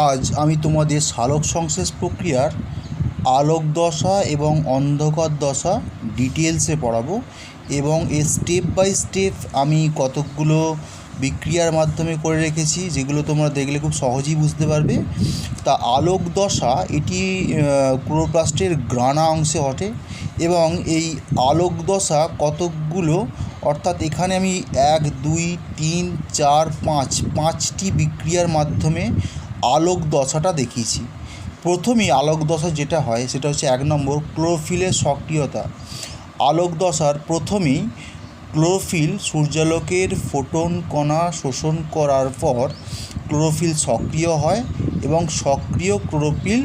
আজ আমি তোমাদের সালোক সংশ্লেষ প্রক্রিয়ার আলোক দশা এবং অন্ধকার দশা ডিটেলসে পড়াবো এবং এর স্টেপ বাই স্টেপ আমি কতকগুলো বিক্রিয়ার মাধ্যমে করে রেখেছি, যেগুলো তোমরা দেখলে খুব সহজেই বুঝতে পারবে। তা আলোক দশা এটি ক্লোরোপ্লাস্টের গ্রানা অংশে ঘটে এবং এই আলোক দশা কতকগুলো, অর্থাৎ এখানে আমি 1 2 3 4 5 পাঁচটি বিক্রিয়ার মাধ্যমে আলোক দশাটা দেখিয়েছি। প্রথমেই আলোক দশা যেটা হয় সেটা হচ্ছে 1 নম্বর ক্লোরোফিলের সক্রিয়তা। আলোক দশার প্রথমেই ক্লোরোফিল সূর্যালোকের ফোটন কণা শোষণ করার পর ক্লোরোফিল সক্রিয় হয় এবং সক্রিয় ক্লোরোফিল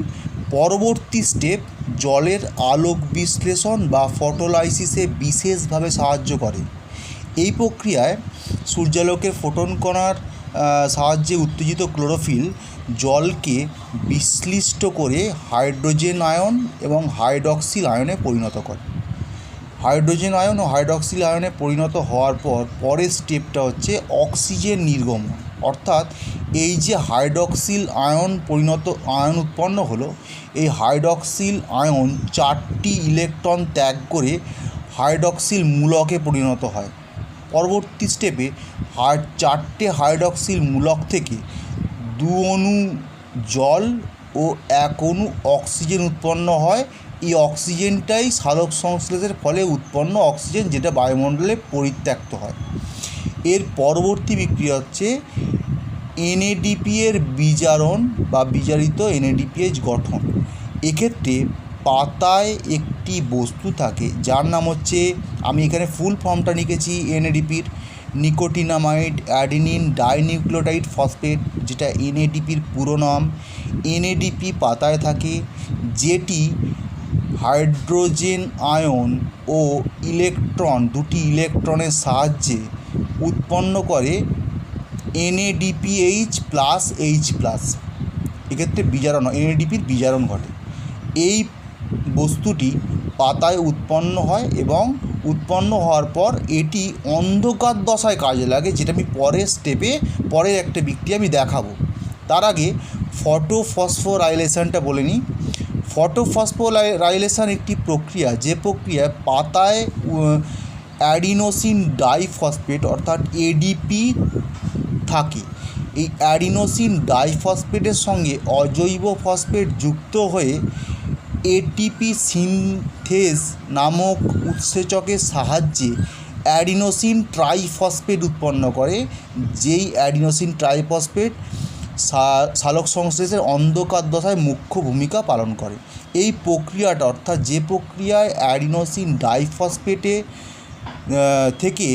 পরবর্তী স্টেপ জলের আলোক বিশ্লেষণ বা ফটোলাইসিসে বিশেষভাবে সাহায্য করে। এই প্রক্রিয়ায় সূর্যালোকের ফোটন কণার সাহায্যে উত্তেজিত ক্লোরোফিল জলকে বিশ্লিষ্ট করে হাইড্রোজেন আয়ন এবং হাইড্রক্সিল আয়নে পরিণত করে। হাইড্রোজেন আয়ন ও হাইড্রক্সিল আয়নে পরিণত হওয়ার পর পরের স্টেপটা হচ্ছে অক্সিজেন নির্গমন। অর্থাৎ এই যে হাইড্রক্সিল আয়ন উৎপন্ন হলো, এই হাইড্রক্সিল আয়ন 4টি ইলেকট্রন ত্যাগ করে হাইড্রক্সিল মূলকে পরিণত হয়। পরবর্তী স্টেপে 4টে হাইড্রক্সিল মূলক থেকে 2 অণু জল ও 1 অণু অক্সিজেন উৎপন্ন হয়। এই অক্সিজেনটাই সালোক সংশ্লেষের ফলে উৎপন্ন অক্সিজেন, যেটা বায়ুমণ্ডলে পরিত্যক্ত হয়। এর পরবর্তী বিক্রিয়া হচ্ছে এনএডিপি এর বিজারণ বা বিজারিত এনএডিপিএইচ গঠন। এক্ষেত্রে পাতায় একটি বস্তু থাকে যার নাম হচ্ছে, আমি এখানে ফুল ফর্মটা লিখেছি এনএডিপির, নিকোটিনামাইড অ্যাডেনিন ডাইনিউক্লিওটাইড ফসফেট, যেটা এনএডিপির পুরো নাম। এনএডিপি পাতায় থাকে, যেটি হাইড্রোজেন আয়ন ও ইলেকট্রন, দুটি ইলেকট্রনের সাহায্যে উৎপন্ন করে এনএডিপিএইচ প্লাস এইচ প্লাস। এক্ষেত্রে বিজারণ, এনএডিপির বিজারণ ঘটে। এই বস্তুটি পাতায় উৎপন্ন হয় এবং উৎপন্ন হওয়ার পর এটি অন্ধকার দশায় কাজে লাগে, যেটা আমি পরের স্টেপে পরের একটা বিক্রিয়া আমি দেখাবো। তার আগে ফটোফসফোরাইলেশনটা বলে নিই। ফটোফসফোরাইলেশন একটি প্রক্রিয়া, যে প্রক্রিয়ায় পাতায় অ্যাডিনোসিন ডাইফসফেট অর্থাৎ এডিপি থাকে। এই অ্যাডিনোসিন ডাইফসফেটের সঙ্গে অজৈব ফসফেট যুক্ত হয়ে এটিপি সিনথেজ নামক উৎসেচকের সাহায্যে অ্যাডিনোসিন ট্রাইফসফেট উৎপন্ন করে, যেই অ্যাডিনোসিন ট্রাইফসফেট সালোক সংশ্লেষের অন্ধকার দশায় মুখ্য ভূমিকা পালন করে। এই প্রক্রিয়াটা, অর্থাৎ যে প্রক্রিয়ায় অ্যাডিনোসিন ডাইফসফেটে থেকে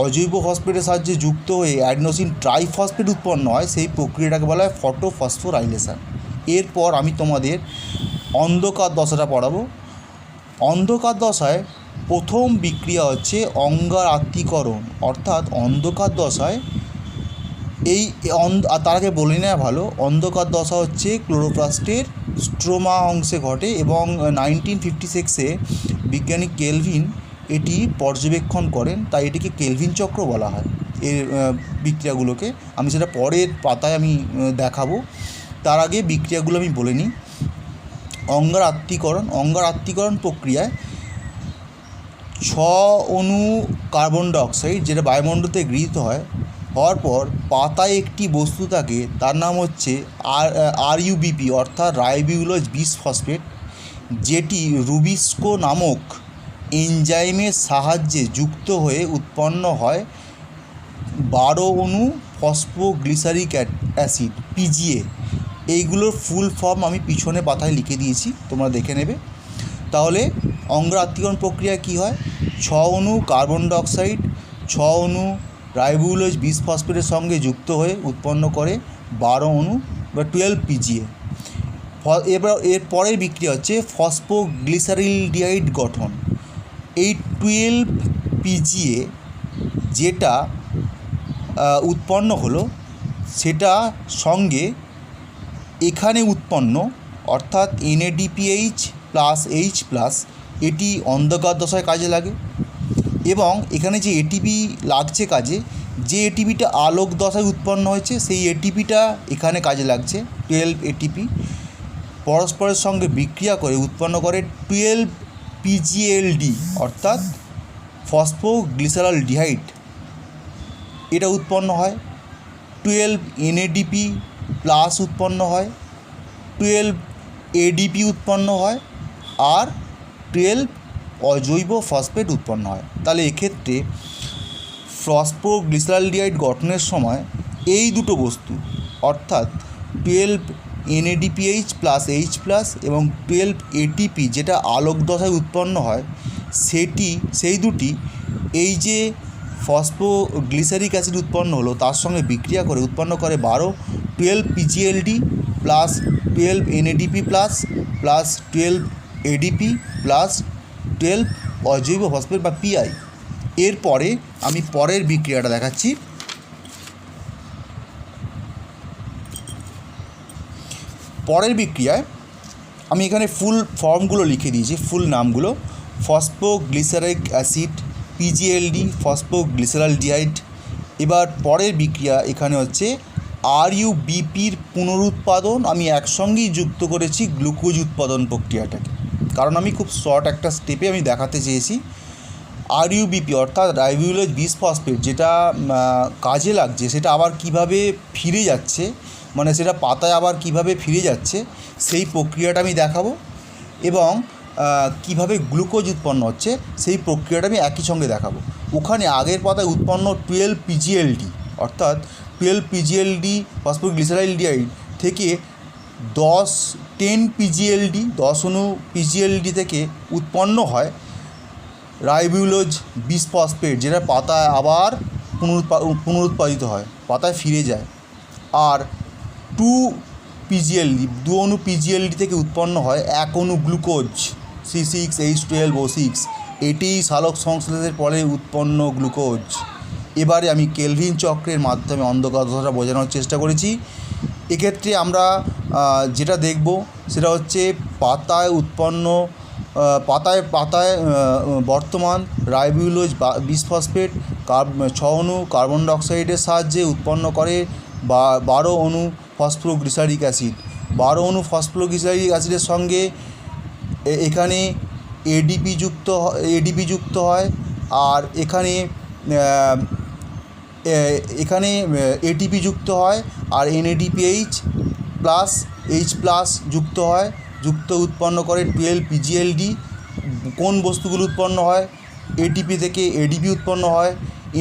অজৈব ফসফেটের সাহায্যে যুক্ত হয়ে অ্যাডিনোসিন ট্রাইফসফেট উৎপন্ন হয়, সেই প্রক্রিয়াটাকে বলা হয় ফটোফসফোরাইলেশন। এরপর আমি তোমাদের অন্ধকার দশাটা পড়াবো। অন্ধকার দশায় প্রথম বিক্রিয়া হচ্ছে অঙ্গার আত্তীকরণ। অর্থাৎ অন্ধকার দশায় তার আগে বলে নেওয়া ভালো, অন্ধকার দশা হচ্ছে ক্লোরোপ্লাস্টের স্ট্রোমা অংশে ঘটে এবং 1956-এ বিজ্ঞানী কেলভিন এটি পর্যবেক্ষণ করেন, তাই এটিকে কেলভিন চক্র বলা হয়। এর বিক্রিয়াগুলোকে আমি সেটা পরের পাতায় আমি দেখাবো। তার আগে বিক্রিয়াগুলো আমি বলে নিই। অঙ্গার আত্তীকরণ প্রক্রিয়ায় 6 অণু কার্বন ডাইঅক্সাইড, যেটা বায়ুমণ্ডলতে গৃহীত হওয়ার পর পাতায় একটি বস্তু থাকে, তার নাম হচ্ছে আরইউবিপি অর্থাৎ রাইবোবিউলোজ বিসফসফেট, যেটি রুবিস্কো নামক এনজাইমের সাহায্যে যুক্ত হয়ে উৎপন্ন হয় 12 অণু ফসফোগ্লিসারিক অ্যাসিড পিজিএ। এইগুলোর ফুল ফর্ম আমি পিছনে পাতায় লিখে দিয়েছি, তোমরা দেখে নেবে। তাহলে অঙ্গার আত্তীকরণ প্রক্রিয়া কী হয়, 6 অণু কার্বন ডাইঅক্সাইড 6 অণু রাইবোবিউলোজ বিসফসফেটের সঙ্গে যুক্ত হয়ে উৎপন্ন করে 12 অণু বা 12 পিজিএ। এর পরের বিক্রিয়া হচ্ছে ফসফোগ্লিসারিলডিহাইড গঠন। এই 12 পিজিএ যেটা উৎপন্ন হলো, সেটা সঙ্গে এখানে উৎপন্ন অর্থাৎ এনএডিপিএইচ প্লাস এইচ প্লাস, এটি অন্ধকার দশায় কাজে লাগে এবং এখানে যে এটিপি লাগছে কাজে, যে এটিপিটা আলোক দশায় উৎপন্ন হয়েছে সেই এটিপিটা এখানে কাজে লাগছে। 12 এটিপি পরস্পরের সঙ্গে বিক্রিয়া করে উৎপন্ন করে 12 পিজিএলডি অর্থাৎ ফসফোগ্লিসারালডিহাইড, এটা উৎপন্ন হয়। 12 এনএডিপি প্লাস উৎপন্ন হয়, 12 এডিপি উৎপন্ন হয়, আর 12 অজৈব ফসফেট উৎপন্ন হয়। তাহলে এক্ষেত্রে ফসফোগ্লিসারালডিহাইড গঠনের সময় এই দুটো বস্তু অর্থাৎ 12 এনএডিপিএইচ প্লাস এইচ প্লাস এবং 12 এটিপি যেটা আলোক দশায় উৎপন্ন হয় সেই দুটি এই যে ফসফোগ্লিসারিক অ্যাসিড উৎপন্ন হলো তার সঙ্গে বিক্রিয়া করে উৎপন্ন করে 12 PGLD plus 12 NADP plus 12 ADP plus 12 অজৈব ফসফেট বা পিআই। এরপরে আমি পরের বিক্রিয়াটা দেখাচ্ছি। পরের বিক্রিয়ায় আমি এখানে ফুল ফর্মগুলো লিখে দিয়েছি, ফুল নামগুলো। Phosphoglyceric acid, PGLD, phosphoglyceraldehyde. এবার পরের বিক্রিয়া এখানে হচ্ছে আরইউবিপির পুনরুৎপাদন। আমি একসঙ্গেই যুক্ত করেছি গ্লুকোজ উৎপাদন প্রক্রিয়াটাকে, কারণ আমি খুব শর্ট একটা স্টেপে আমি দেখাতে চেয়েছি। আরইউবিপি অর্থাৎ রাইবোজুলোজ বিসফসফেট যেটা কাজে লাগছে সেটা আবার কিভাবে ফিরে যাচ্ছে, মানে সেটা পাতায় আবার কিভাবে ফিরে যাচ্ছে সেই প্রক্রিয়াটা আমি দেখাবো, এবং কিভাবে গ্লুকোজ উৎপন্ন হচ্ছে সেই প্রক্রিয়াটা আমি একই সঙ্গে দেখাবো। ওখানে আগের পাতায় উৎপন্ন 12 পিজিএলডি অর্থাৎ 12 পিজিএলডি ফসফোগ্লিসারালডিহাইড থেকে 10 পিজিএলডি 10 অণু পিজিএলডি থেকে উৎপন্ন হয় রাইবোজুলোজ বিসফসফেট, যেটা পাতায় আবার পুনরুৎপাদিত হয়, পাতায় ফিরে যায়। আর 2 পিজিএলডি 2 অণু পিজিএলডি থেকে উৎপন্ন হয় 1 অণু গ্লুকোজ C6H12O6, এটি সালোক সংশ্লেষের পরে উৎপন্ন গ্লুকোজ। এবারে আমি কেলভিন চক্রের মাধ্যমে অন্ধকার দশাটা বোঝানোর চেষ্টা করেছি। এক্ষেত্রে আমরা যেটা দেখব সেটা হচ্ছে পাতায় বর্তমান রাইবোজুলোজ বিসফসফেট 6 অণু কার্বন ডাইঅক্সাইডের সাহায্যে উৎপন্ন করে 12 অণু ফসফোগ্লিসারিক অ্যাসিড। 12 অণু ফসফোগ্লিসারিক অ্যাসিডের সঙ্গে এখানে এডিপি যুক্ত হয়, আর এখানে এটিপি যুক্ত হয়, আর এনএডিপিএইচ প্লাস এইচ প্লাস যুক্ত হয়, উৎপন্ন করে 12 পিজিএলডি। কোন বস্তুগুলো উৎপন্ন হয়? এটিপি থেকে এডিপি উৎপন্ন হয়,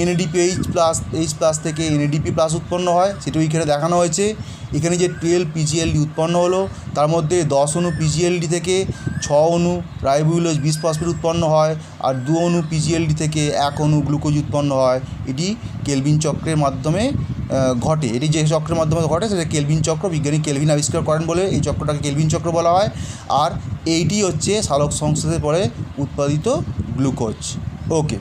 এনএডিপিএইচ প্লাস এইচ প্লাস থেকে এনএডিপি প্লাস উৎপন্ন হয়, সেটাও এখানে দেখানো হয়েছে। এখানে যে 12 পিজিএলডি উৎপন্ন হলো তার মধ্যে 10 অণু পিজিএলডি থেকে 6 অণু রাইবোজুলোজ বিসফসফেট উৎপন্ন হয়, আর 2 অণু পিজিএলডি থেকে 1 অণু গ্লুকোজ উৎপন্ন হয়। এটি কেলভিন চক্রের মাধ্যমে ঘটে। এটি যে চক্রের মাধ্যমে ঘটে সেটা কেলভিন চক্র, বিজ্ঞানী কেলভিন আবিষ্কার করেন বলে এই চক্রটাকে কেলভিন চক্র বলা হয়। আর এইটি হচ্ছে সালোক সংশ্লেষের পরে উৎপাদিত গ্লুকোজ। ওকে।